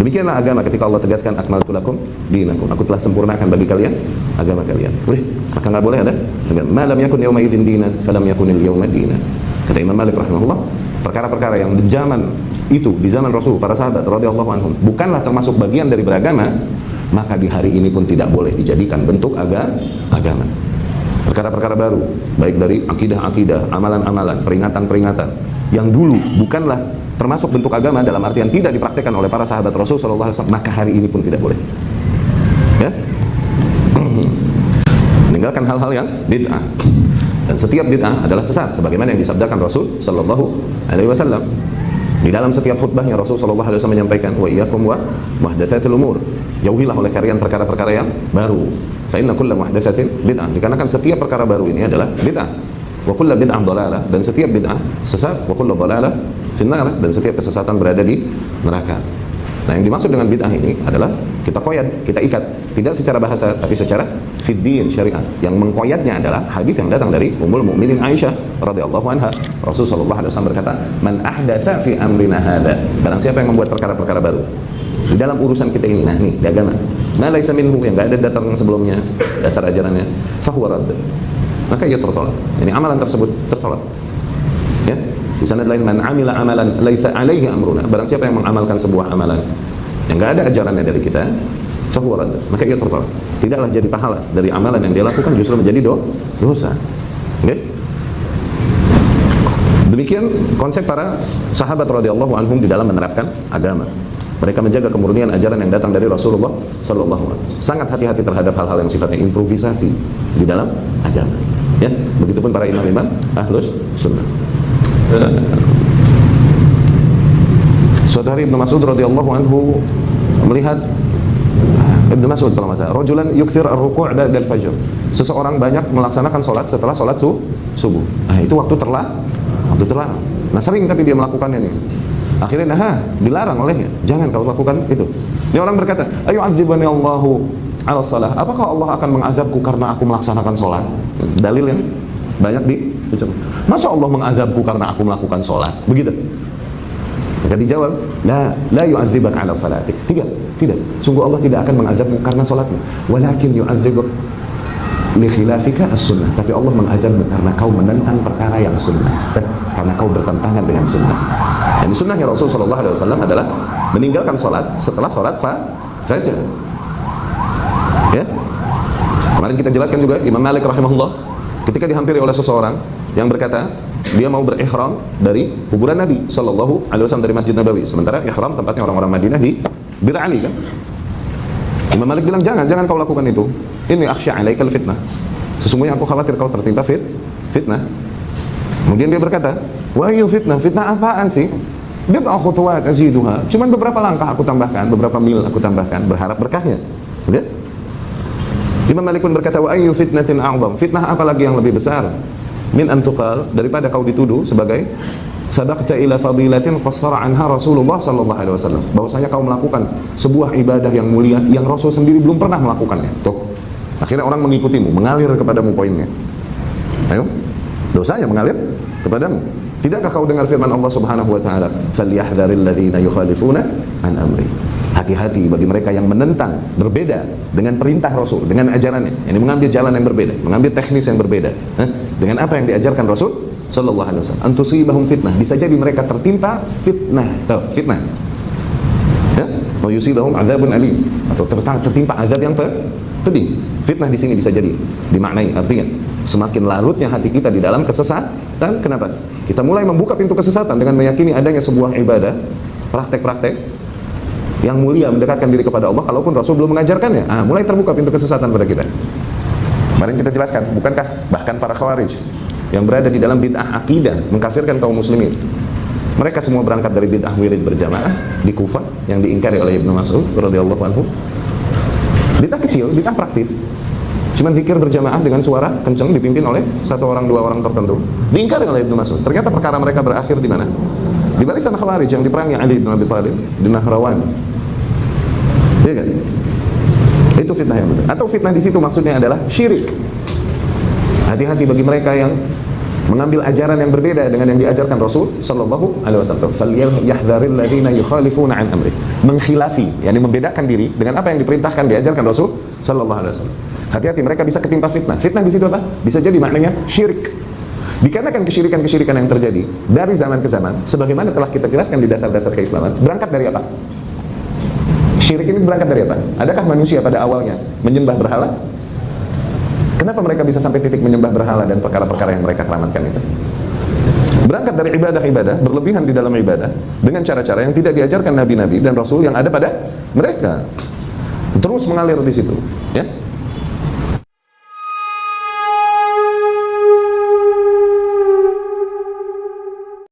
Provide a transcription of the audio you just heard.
Demikianlah agama ketika Allah tegaskan akmaltu lakum dinakum, aku telah sempurnakan bagi kalian agama kalian. Boleh? Maka nggak boleh ada ma lam yakun yawma idzin dinan falam yakunil yawma dinan. Kata Imam Malik rahimahullah, perkara-perkara yang di zaman itu, di zaman Rasul, para sahabat radhiyallahu anhum, bukanlah termasuk bagian dari beragama, maka di hari ini pun tidak boleh dijadikan bentuk agama. Perkara-perkara baru, baik dari akidah-akidah, amalan-amalan, peringatan-peringatan yang dulu bukanlah termasuk bentuk agama dalam artian tidak dipraktikkan oleh para sahabat Rasul sallallahu alaihi wasallam, maka hari ini pun tidak boleh. Ya? Meninggalkan hal-hal yang bid'ah. Dan setiap bid'ah adalah sesat sebagaimana yang disabdakan Rasul sallallahu alaihi wasallam. Di dalam setiap khutbahnya Rasul sallallahu alaihi wasallam menyampaikan wa iyyakum wa muhdatsatil umur. Jauhilah oleh kalian perkara-perkara yang baru. Fa inna kulla muhdatsatin bid'ah. Dikarenakan setiap perkara baru ini adalah bid'ah. Wa kullu bid'ah dhalalah, dan setiap bid'ah sesat. Wa kullu dhalalah finnar, dan setiap kesesatan berada di neraka. Nah, yang dimaksud dengan bid'ah ini adalah kita koyat, kita ikat, tidak secara bahasa tapi secara fiddin, syariat. Yang mengkoyatnya adalah hadis yang datang dari Ummul Mukminin Aisyah radhiyallahu anha. Rasul sallallahu alaihi wasallam berkata, "Man ahdatsa fi amrina hadza." Barang siapa yang membuat perkara-perkara baru di dalam urusan kita ini, nah nih, di agama, ma laisa minhu, yang enggak ada datang sebelumnya, dasar ajarannya, fa huwa radd. Maka ia tertolak. Ini amalan tersebut tertolak. Ya. Di sanad lain, man amila amalan laisa alaihi amruna, barang siapa yang mengamalkan sebuah amalan yang enggak ada ajarannya dari kita, fa huwa radd, maka ia tertolak. Tidaklah jadi pahala dari amalan yang dia lakukan, justru menjadi dosa. Okay? Demikian konsep para sahabat radhiyallahu anhum di dalam menerapkan agama. Mereka menjaga kemurnian ajaran yang datang dari Rasulullah sallallahu alaihi wasallam. Sangat hati-hati terhadap hal-hal yang sifatnya improvisasi di dalam agama. Ya, begitupun para imam-imam ahlus sunnah. Suatu hari Ibnu Mas'ud radhiyallahu anhu melihat Ibnu Mas'ud kalau masalah rajulan yukthir ar-ruku' ba'da al-fajr. Seseorang banyak melaksanakan salat setelah salat subuh. Nah, itu waktu terlarang. Nah, sering tapi dia melakukannya nih. Akhirnya dilarang olehnya. Jangan kau lakukan itu. Ini orang berkata, "Ayu azibani Allahu 'ala shalah." Apakah Allah akan mengazabku karena aku melaksanakan salat? Dalil yang banyak diucapkan. Masa Allah mengazabku karena aku melakukan salat? Begitu. Maka dijawab, la yu'adzibak 'ala salatik. Tidak. Sungguh Allah tidak akan mengazabmu karena salatmu. Walakin yu'adzibuk li khilafika as-sunnah. Tapi Allah mengazabmu karena kau menentang perkara yang sunnah. Karena kau bertentangan dengan sunnah. Dan sunnahnya Rasul sallallahu alaihi wasallam adalah meninggalkan salat setelah salat fajar. Ya. Kemarin kita jelaskan juga Imam Malik rahimahullah ketika dihampiri oleh seseorang yang berkata dia mau berihram dari kuburan Nabi sallallahu alaihi wasallam dari Masjid Nabawi, sementara ihram tempatnya orang-orang Madinah di Bir Ali kan. Imam Malik bilang jangan kau lakukan itu. Ini akhsha 'alaikal fitnah. Sesungguhnya aku khawatir kau tertimpa fitnah. Kemudian dia berkata, "Wa hiya fitnah? Fitnah apaan sih? Bid'ah khutuwat aziduha." Cuman beberapa langkah aku tambahkan, beberapa mil aku tambahkan, berharap berkahnya. Udah? Imam Malik pun berkata, "Wa ayyu fitnatin a'zam?" Fitnah apa lagi yang lebih besar? Min an tuqal, daripada kau dituduh sebagai sabaqta ila fadilatin qassara anha Rasulullah sallallahu alaihi wasallam. Bahwasanya kau melakukan sebuah ibadah yang mulia yang Rasul sendiri belum pernah melakukannya. Tuh. Akhirnya orang mengikutimu, mengalir kepadamu poinnya. Ayo. Dosanya mengalir kepadamu. Tidakkah kau dengar firman Allah Subhanahu wa taala, "Falyahdharil ladzina yukhalifuna an amri." Hati-hati bagi mereka yang menentang, berbeda dengan perintah Rasul, dengan ajarannya. Ini mengambil jalan yang berbeda, mengambil teknis yang berbeda. Dengan apa yang diajarkan Rasul sallallahu alaihi wasallam. Antusibahum fitnah. Bisa jadi mereka tertimpa fitnah. Fitnah. Ya, wa yusibahum adzabun alim, atau tertimpa azab yang pedih. Fitnah di sini bisa jadi dimaknai artinya semakin larutnya hati kita di dalam kesesatan. Kenapa? Kita mulai membuka pintu kesesatan dengan meyakini adanya sebuah ibadah, praktek-praktek yang mulia mendekatkan diri kepada Allah, kalaupun Rasul belum mengajarkannya. Mulai terbuka pintu kesesatan pada kita. Kemarin kita jelaskan, bukankah bahkan para khawarij yang berada di dalam bid'ah akidah mengkafirkan kaum muslimin, mereka semua berangkat dari bid'ah wirid berjamaah di Kufah yang diingkari oleh Ibnu Mas'ud radhiyallahu anhu. Bid'ah kecil, bid'ah praktis, cuma zikir berjamaah dengan suara kencang dipimpin oleh satu orang dua orang tertentu, diingkari oleh Ibnu Mas'ud. Ternyata perkara mereka berakhir di mana? Di barisan Khawarij yang diperangi Ali bin Abi Thalib di Nahrawan. Iya kan? Itu fitnah yang besar. Atau fitnah di situ maksudnya adalah syirik. Hati-hati bagi mereka yang mengambil ajaran yang berbeda dengan yang diajarkan Rasul sallallahu alaihi wasallam. Falyahdharil ladzina yukhalifuna an amri. Mengkhilafi, yakni membedakan diri dengan apa yang diperintahkan diajarkan Rasul sallallahu alaihi wasallam. Hati-hati, mereka bisa ketimpa fitnah. Fitnah di situ apa? Bisa jadi maknanya syirik. Dikarenakan kesyirikan-kesyirikan yang terjadi dari zaman ke zaman, sebagaimana telah kita jelaskan di dasar-dasar keislaman, berangkat dari apa? Syirik ini berangkat dari apa? Adakah manusia pada awalnya menyembah berhala? Kenapa mereka bisa sampai titik menyembah berhala dan perkara-perkara yang mereka keramatkan itu? Berangkat dari ibadah-ibadah, berlebihan di dalam ibadah dengan cara-cara yang tidak diajarkan nabi-nabi dan rasul yang ada pada mereka. Terus mengalir di situ, ya.